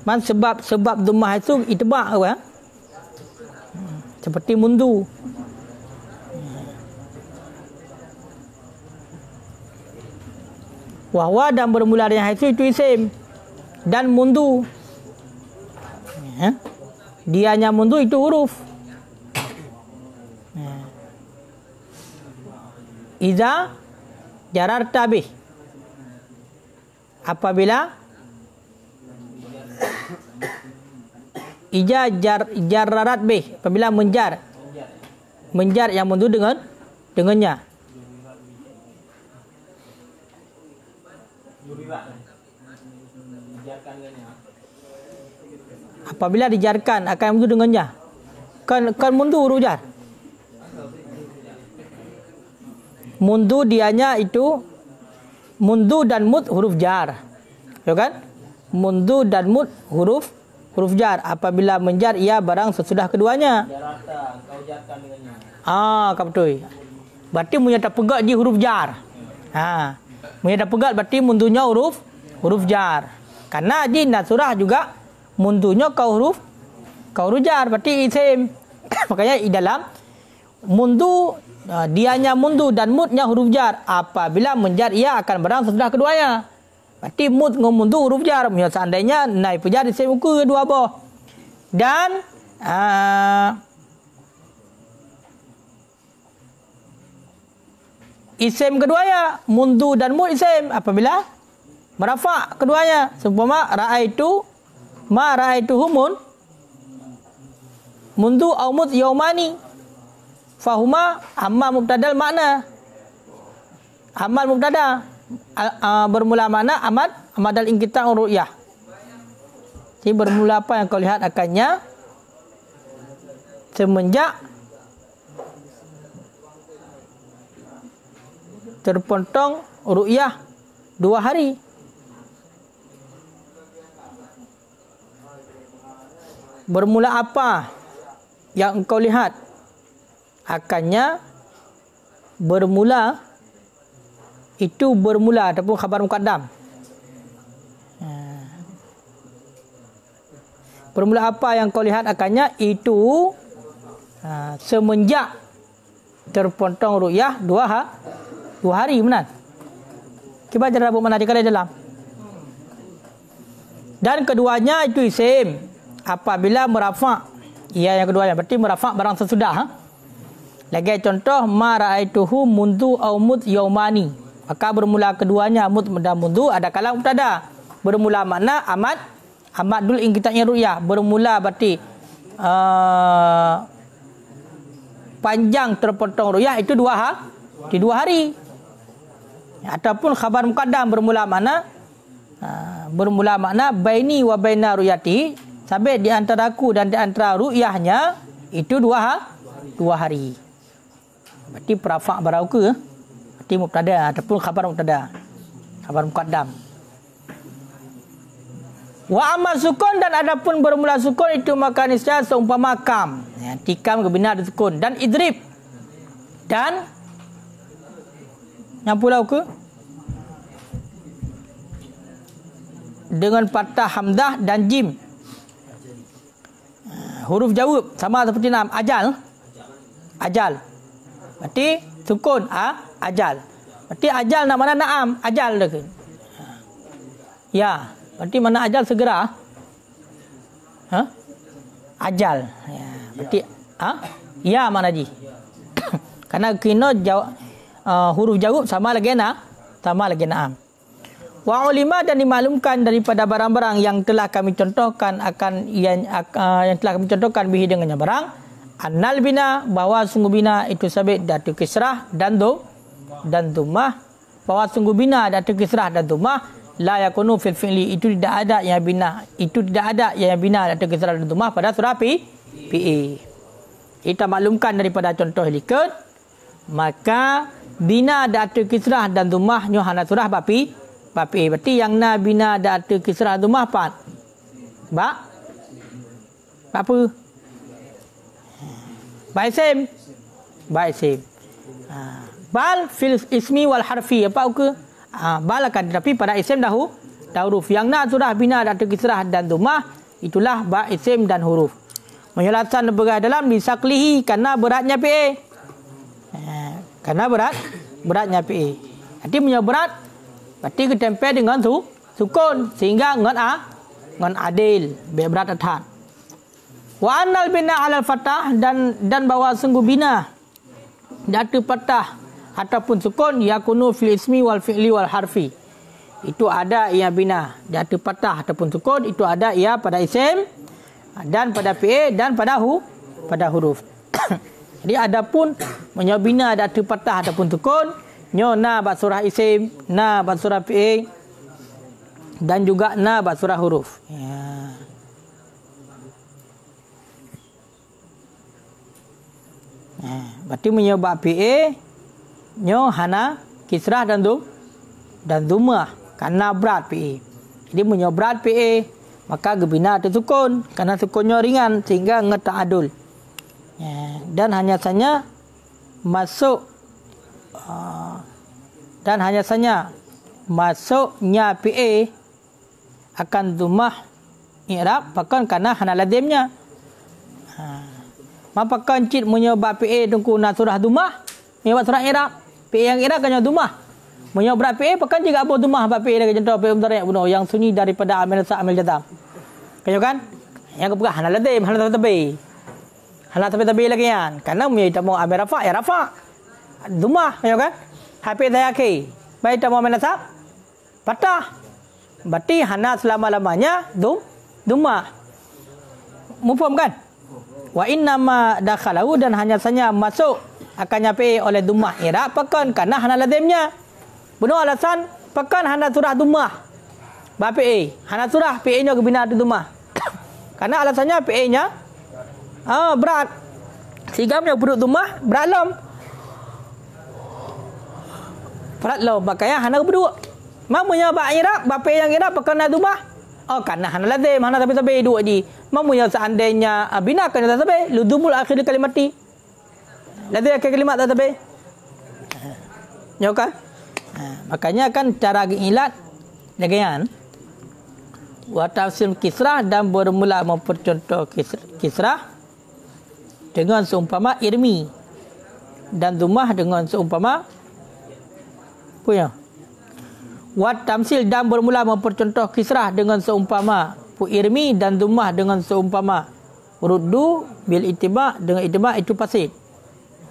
Man sebab dhammah itu itba' apa? Seperti mundu. Wahwa dan bermula dengan haitsu itu isim dan mundu. Dianya mundu itu huruf. Iza jararta bih. Apabila ija jararat bih, apabila menjar yang mundu dengannya. Apabila dijarkan akan mundu dengannya. Kan mundu huruf jar. Mundu dianya itu mundu dan mud huruf jar. Ya kan? Mundu dan mud huruf jar. Apabila menjar ia barang sesudah keduanya. Jarata, kau jarkan dengannya. Kau betul. Berarti punya tak pegak di huruf jar. Menjadi pegat berarti mundunya huruf jar. Karena di surah juga mundunya kau huruf jar berarti isim. Makanya di dalam mundu dianya mundu dan mudnya huruf jar. Apabila menjar ia akan berang sesudah keduanya. Berarti mud dengan mundu huruf jar. Seandainya naik pejar isim muka dua boh. Dan isim keduanya mundu dan mud isim apabila merafa' keduanya. Seumpama ra'aitu ma ra'aituhu mundu au mud yaumani fahuma amma mubtadal makna. Amal mubtada bermula makna amadal ingkita ru'yah. Jadi bermula apa yang kau lihat akannya semenjak terpontong ru'yah 2 hari. Bermula apa yang engkau lihat akannya bermula itu bermula ataupun khabar muqaddam. Bermula apa yang kau lihat akannya itu semenjak terpontong ru'yah 2 hari benar. Kita baca dalam mana dikala dalam. Dan keduanya itu isim apabila merafa'. Ia yang keduanya berarti merafa' barang sesudah. Lagi contoh ma ra'aituhu mundu au mud yaumani. Maka bermula keduanya mud dan mundu ada kalam mubtada. Bermula makna amadul ingkitatnya ru'yah. Bermula berarti panjang terpotong ru'yah itu 2 hari. Ataupun khabar muqaddam bermula makna baini wa baina ru'yati, sampai di antara aku dan di antara ru'yahnya itu 2 hari. Berarti perafa' barauke berarti mubtada ataupun khabar mubtada, khabar muqaddam. Wa amal sukun dan adapun bermula sukun itu maka niscaya seumpama kam. Tikam kebina ada sukun dan idrib dan yang pulau ke dengan patah hamzah dan jim. Huruf jawab sama seperti nama ajal. Berarti sukun ajal. Berarti ajal nak mana naam ajal dah ke. Ya, berarti mana ajal segera. Ajal. Ya, berarti ya mana ji. Karena kena jawab huruf jawab sama lagi naam. Wa ulima dan dimaklumkan daripada barang-barang yang telah kami contohkan yang telah kami contohkan bihi dengannya barang annal bina bahwa sungguh bina itu sabit datu kisrah dan dhammah, bahwa sungguh bina datu kisrah dan dhammah la yakunu fil fi'li itu tidak ada yang bina datu kisrah dan dhammah pada surah PE. Kita maklumkan daripada contoh likat maka bina datu kisrah dan dhammah nyo hana surah bapi. Berarti yang na bina datu kisrah dhammah apa? Apa? Baisim. Bal fil ismi wal harfi apa ke? Bal akan tetapi pada isim dah huruf. Yang na surah bina datu kisrah dan dhammah itulah ba isim dan huruf. Menjelaskan berat dalam disaklihi karena beratnya PA. Karena beratnya PA. Nanti punya berat berarti ketempel dengan sukun sehingga ngan adil berat atas. Wa annal bina alal fathah dan bahwa sungguh bina datu fathah ataupun sukun yakunu fil ismi wal fi'li wal harfi. Itu ada ia bina datu fathah ataupun sukun itu ada ia pada isim dan pada fi'il dan pada huruf. Jadi adapun menyabina datu fathah ataupun sukun nyo na bab surah isim, na bab surah fi'il dan juga na bab surah huruf. Ya. Berarti menyebab fi'il nyo hana kisrah dan dhammah karena berat fi'il. Jadi menyebab fi'il maka gebina atau sukun karena sukunnya ringan sehingga ngeta'adul. Ya. Dan hanya saja masuk dan hanya saja masuknya PA akan dumah i'rab pakan kana hana lazimnya. Mapakan cit menyebab PA tungku na surah dumah menyebab surah i'rab. PA yang i'rab kan dumah. Menyebab PA pakan juga apa dumah ba PA dengan contoh PA mudhari' bunuh yang sunyi daripada amil sa amil jazam. Kayo kan? Yang kepegah hana lazim hana tabi. Hana tabi lagi kan. Karena menyebab mau amil rafa' ya rafa'. Dumah kayo kan? Hafiz dayaki. Baik tamu amil nasab patah. Berarti hana selama-lamanya dumah. Mufhum kan? Wa innama dakhalahu dan hanya saja masuk akannya PA oleh dumah i'rab pakan karena hana lazimnya. Bunuh alasan pakan hana surah dumah. Ba PA, hana surah PA-nya kebina di dumah. Karena alasannya PA-nya berat. Sehingga punya perut dumah berat lom. Berat lom makanya hana berdua. Mamanya ba i'rab, ba PA yang i'rab pakan hana dumah. Oh karena hana lazim, hana tabi dua ji. Mamanya seandainya bina kan tabi, ludumul akhir kalimati. Lazim akhir kalimat tabi. Ya kan? Makanya kan cara ilat lagian wa tafsir kisrah dan bermula mempercontoh kisrah dengan seumpama irmi dan dumah dengan seumpama punya wa tamsil dan bermula mempercontoh kisrah dengan seumpama pu irmi dan dumah dengan seumpama ruddu bil itiba dengan itiba itu fasid.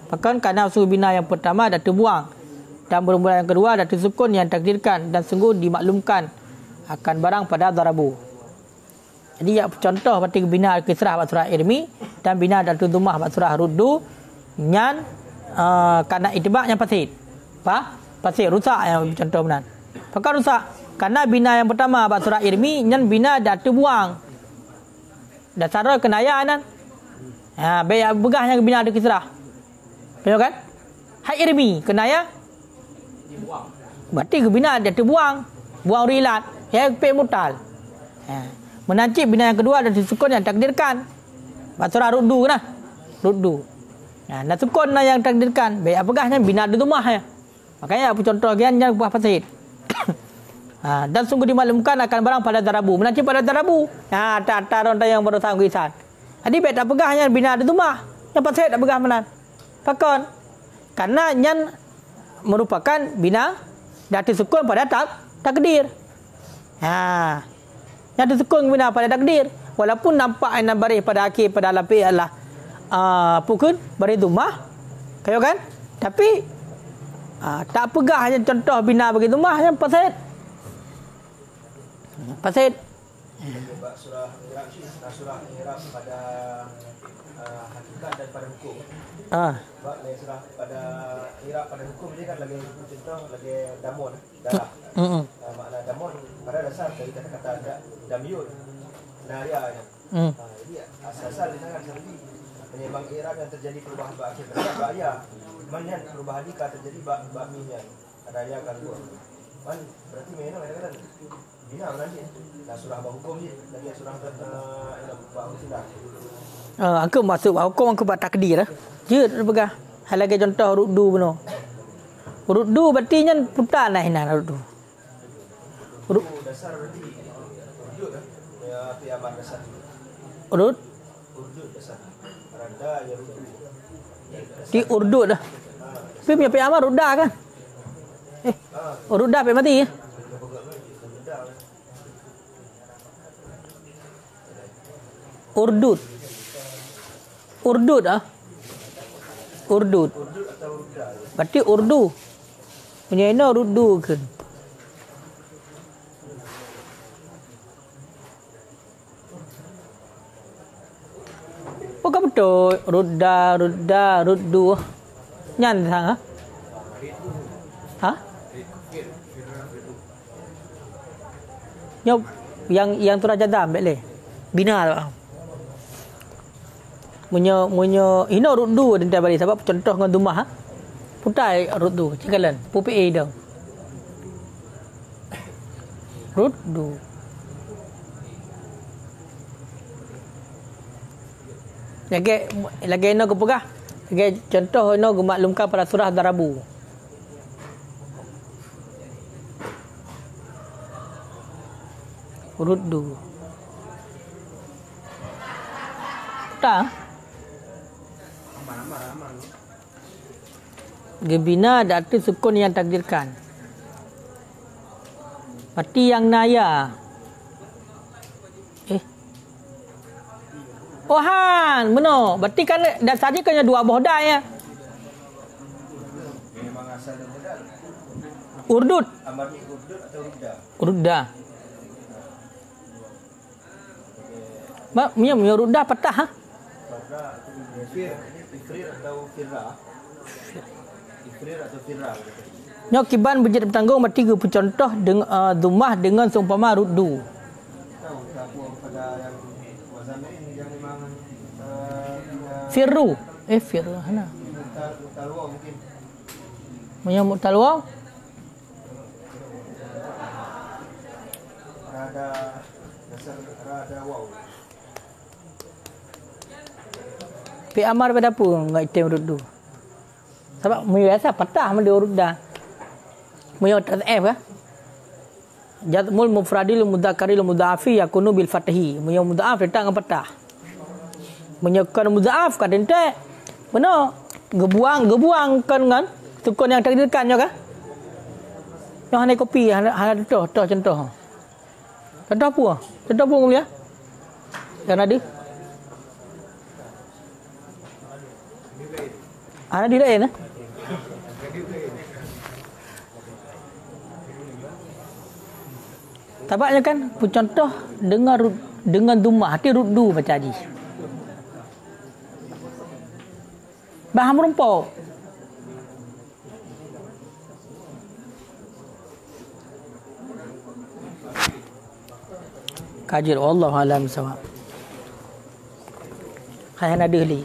Bahkan karena usul bina yang pertama dah terbuang dan bermula yang kedua dah tersukun yang takdirkan dan sungguh dimaklumkan akan barang pada darabu. Jadi ya contoh berarti bina kisrah pada surah irmi dan bina dan dumah pada surah ruddu nyan karena itiba yang fasid. Fasid rusak yang contoh benar. Pakar rusak karena bina yang pertama pada surah irmi nyan bina dah terbuang. Dah cara kenaya nan. Baik begahnya bina ada kisrah. Betul kan? Hai irmi kenaya berarti bina dia terbuang, buang rilat, ya pe mutal. Menancip bina yang kedua dan sukun yang takdirkan. Surah ruddu nah. Ruddu. Nah sukun yang takdirkan. Baik apakahnya bina di rumah ya. Makanya apa contoh gian yang buah fasid. Dan sungguh dimaklumkan akan barang pada darabu. Menancip pada darabu. Tak ronda yang baru sanggup isan. Jadi baik apakahnya bina di rumah. Yang fasid apakah menan. Pakon. Karena yang merupakan bina dati sukun pada takdir. Yang disukun bina pada takdir. Walaupun nampak aina bari pada akhir pada lapi adalah pukul bari dumah. Kayo kan? Tapi tak pegah hanya contoh bina bagi dumah yang fasid. Fasid. Surah i'rab pada hakikat dan pada hukum. Sebab surah pada i'rab pada hukum ni kan lagi contoh lagi damun darah. Makna damun pada dasar dari kata-kata damyun naya. Jadi asal di sana seperti penyebab i'rab yang terjadi perubahan ba akhir ya. Mana perubahan jika terjadi ba minya. Ada ya kan dua. Man berarti mana kata-kata bina nanti. Nah surah ba hukum ni lagi surah ba hukum. Aku masuk hukum aku buat takdir lah. Je pegah. Hal lagi contoh ruddu benar. Ruddu berarti nya putar nah ina ruddu. Dasar berarti ruddu dah. Ya api aman dasar. Ruddu dasar. Rada ya ruddu. Di urdu dah. Tapi punya api aman rudda kan? Rudda api mati ya. Urdud. Urdud Urdud. Berarti urdu. Punya ini urdu kan. Bukan betul. Ruddu. Nyan sang yang tu raja dam boleh. Bina lah. Munyo ino ruddu dan balik sebab contoh dengan dumah putai ruddu cikalan pupi dah ruddu lagi ino kepegah lagi contoh ino maklumkan pada surah darabu ruddu. Tak. Gebina ada arti sukun yang takdirkan. Berarti yang naya. Oh han, benar. Berarti kan dan saja kena dua bohda ya. Memang asal dari bohda. Urdud. Amani urdud atau rudda? Rudda. Punya rudda patah ha? Rudda ifrir atau firra? Ifrir atau firra? Nyok kiban berjadi bertanggung berarti contoh dengan dumah dengan seumpama ruddu. Tahu tak pada yang wazan ini yang memang Firru. Firru mana? talwa mungkin. Menyambut talwa. Rada dasar rada waw. Pi amar pada pun enggak item ruddu. Sebab biasa patah mendia rudda. Meyo tasf ya. Jatmul mufradil mudzakaril mudzafi yakunu bil fathi. Meyo mudzaaf datang dengan patah. Menyekan mudzaaf kan ente. Benar. Gebuang kan kan sukun yang takdirkan yo kan. Yo hane kopi hana contoh contoh. Contoh apa? Contoh apa mulia? Yang ada? Ada di lain eh? Tabaknya kan contoh dengan dumah hati ruddu baca haji. Baham rumpau. Kajir Allah alam sawab. Hai ada li.